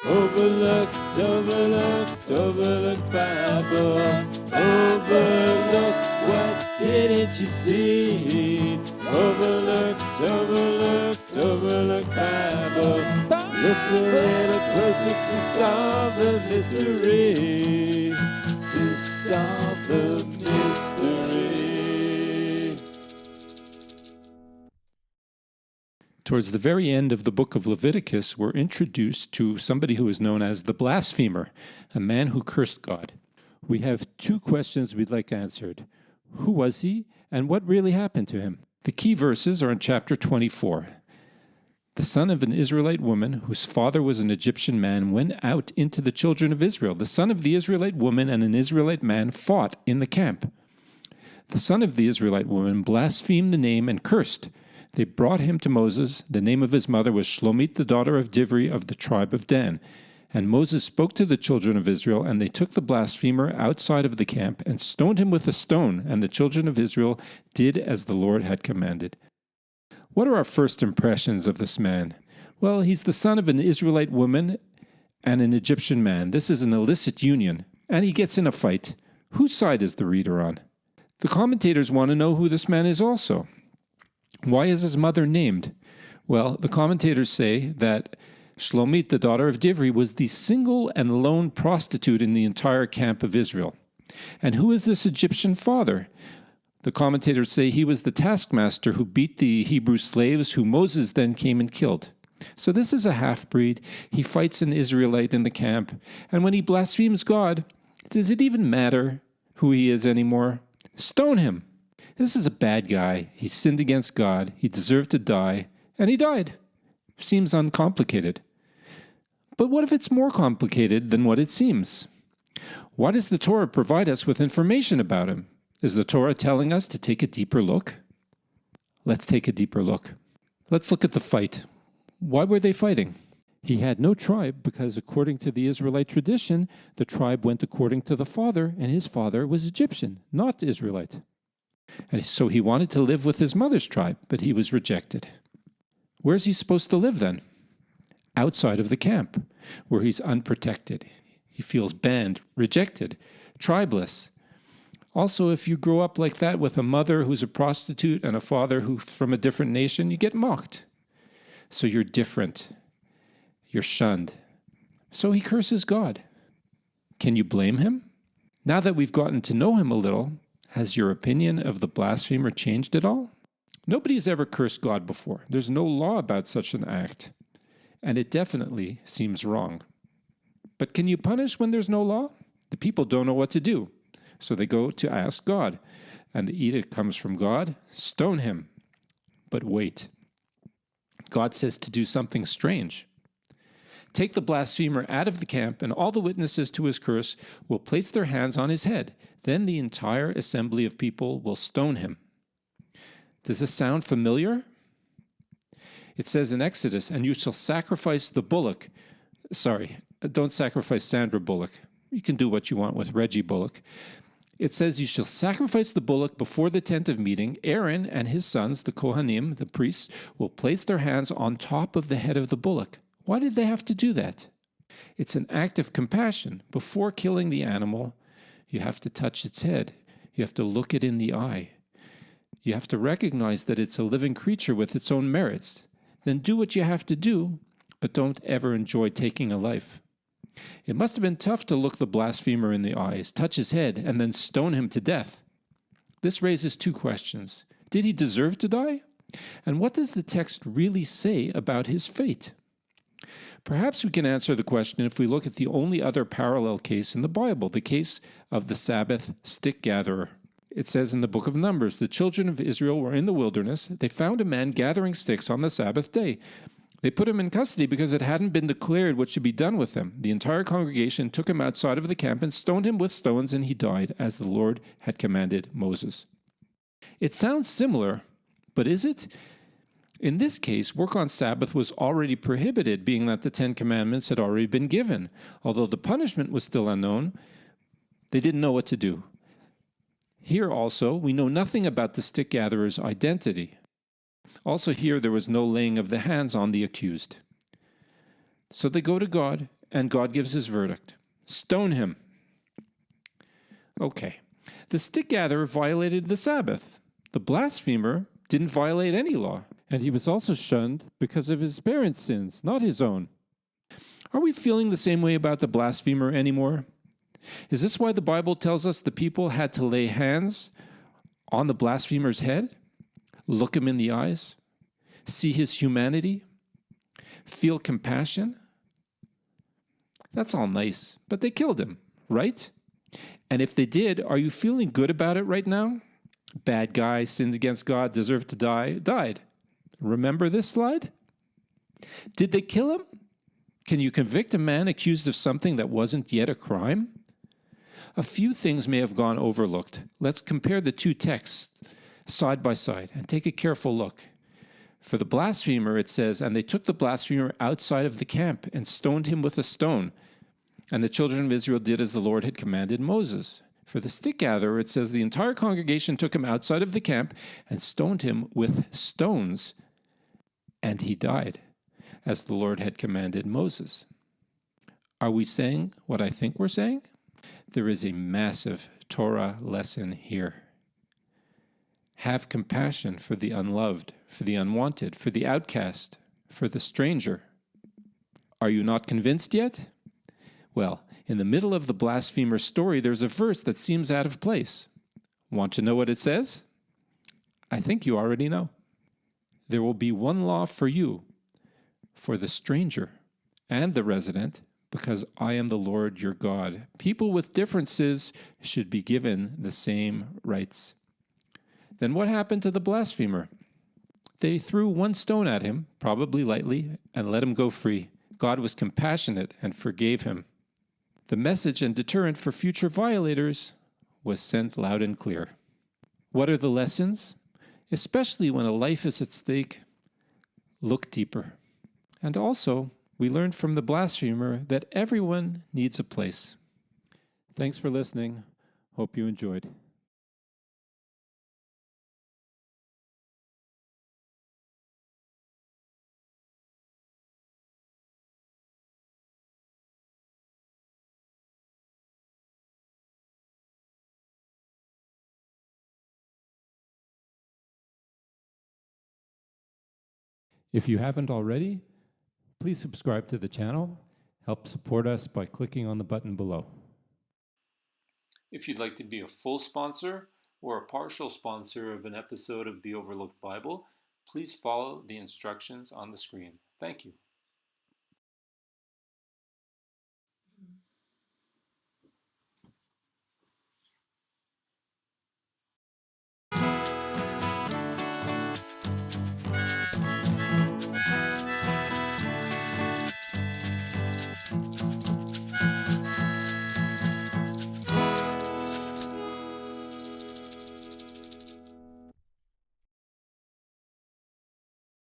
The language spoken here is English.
Overlooked, overlooked, overlooked Bible. Overlooked, what didn't you see? Overlooked, overlooked, overlooked Bible. Look a little closer to solve the mystery. To solve the mystery. Towards the very end of the book of Leviticus, we're introduced to somebody who is known as the Blasphemer, a man who cursed God. We have two questions we'd like answered. Who was he, and what really happened to him? The key verses are in chapter 24. The son of an Israelite woman, whose father was an Egyptian man, went out into the children of Israel. The son of the Israelite woman and an Israelite man fought in the camp. The son of the Israelite woman blasphemed the name and cursed. They brought him to Moses. The name of his mother was Shlomit, the daughter of Divri of the tribe of Dan. And Moses spoke to the children of Israel, and they took the blasphemer outside of the camp and stoned him with a stone, and the children of Israel did as the Lord had commanded. What are our first impressions of this man? Well, he's the son of an Israelite woman and an Egyptian man. This is an illicit union, and he gets in a fight. Whose side is the reader on? The commentators want to know who this man is also. Why is his mother named? Well, the commentators say that Shlomit, the daughter of Divri, was the single and lone prostitute in the entire camp of Israel. And who is this Egyptian father? The commentators say he was the taskmaster who beat the Hebrew slaves who Moses then came and killed. So this is a half-breed. He fights an Israelite in the camp. And when he blasphemes God, does it even matter who he is anymore? Stone him. This is a bad guy. He sinned against God. He deserved to die. And he died. Seems uncomplicated. But what if it's more complicated than what it seems? Why does the Torah provide us with information about him? Is the Torah telling us to take a deeper look? Let's take a deeper look. Let's look at the fight. Why were they fighting? He had no tribe because according to the Israelite tradition, the tribe went according to the father, and his father was Egyptian, not Israelite. And so he wanted to live with his mother's tribe, but he was rejected. Where's he supposed to live then? Outside of the camp, where he's unprotected. He feels banned, rejected, tribeless. Also, if you grow up like that with a mother who's a prostitute and a father who's from a different nation, you get mocked. So you're different. You're shunned. So he curses God. Can you blame him? Now that we've gotten to know him a little, has your opinion of the blasphemer changed at all? Nobody's ever cursed God before. There's no law about such an act. And it definitely seems wrong. But can you punish when there's no law? The people don't know what to do. So they go to ask God. And the edict comes from God, stone him. But wait. God says to do something strange. Take the blasphemer out of the camp, and all the witnesses to his curse will place their hands on his head. Then the entire assembly of people will stone him. Does this sound familiar? It says in Exodus, and you shall sacrifice the bullock. Sorry, don't sacrifice Sandra Bullock. You can do what you want with Reggie Bullock. It says you shall sacrifice the bullock before the tent of meeting. Aaron and his sons, the Kohanim, the priests, will place their hands on top of the head of the bullock. Why did they have to do that? It's an act of compassion. Before killing the animal, you have to touch its head. You have to look it in the eye. You have to recognize that it's a living creature with its own merits. Then do what you have to do, but don't ever enjoy taking a life. It must have been tough to look the blasphemer in the eyes, touch his head, and then stone him to death. This raises two questions. Did he deserve to die? And what does the text really say about his fate? Perhaps we can answer the question if we look at the only other parallel case in the Bible, the case of the Sabbath stick gatherer. It says in the book of Numbers, the children of Israel were in the wilderness. They found a man gathering sticks on the Sabbath day. They put him in custody because it hadn't been declared what should be done with him. The entire congregation took him outside of the camp and stoned him with stones, and he died, as the Lord had commanded Moses. It sounds similar, but is it? In this case, work on Sabbath was already prohibited, being that the Ten Commandments had already been given. Although the punishment was still unknown, they didn't know what to do. Here also, we know nothing about the stick gatherer's identity. Also here, there was no laying of the hands on the accused. So they go to God, and God gives his verdict. Stone him. Okay. The stick gatherer violated the Sabbath. The blasphemer didn't violate any law, and he was also shunned because of his parents' sins, not his own. Are we feeling the same way about the blasphemer anymore? Is this why the Bible tells us the people had to lay hands on the blasphemer's head, look him in the eyes, see his humanity, feel compassion? That's all nice, but they killed him, right? And if they did, are you feeling good about it right now? Bad guy, sinned against God, deserved to die, died. Remember this slide? Did they kill him? Can you convict a man accused of something that wasn't yet a crime? A few things may have gone overlooked. Let's compare the two texts side by side and take a careful look. For the blasphemer, it says, "And they took the blasphemer outside of the camp and stoned him with a stone. And the children of Israel did as the Lord had commanded Moses." For the stick gatherer, it says, "The entire congregation took him outside of the camp and stoned him with stones, and he died, as the Lord had commanded Moses." Are we saying what I think we're saying? There is a massive Torah lesson here. Have compassion for the unloved, for the unwanted, for the outcast, for the stranger. Are you not convinced yet? Well, in the middle of the blasphemer's story, there's a verse that seems out of place. Want to know what it says? I think you already know. "There will be one law for you, for the stranger and the resident, because I am the Lord your God." People with differences should be given the same rights. Then what happened to the blasphemer? They threw one stone at him, probably lightly, and let him go free. God was compassionate and forgave him. The message and deterrent for future violators was sent loud and clear. What are the lessons? Especially when a life is at stake, look deeper. And also, we learned from the blasphemer that everyone needs a place. Thanks for listening. Hope you enjoyed. If you haven't already, please subscribe to the channel. Help support us by clicking on the button below. If you'd like to be a full sponsor or a partial sponsor of an episode of the Overlooked Bible, please follow the instructions on the screen. Thank you.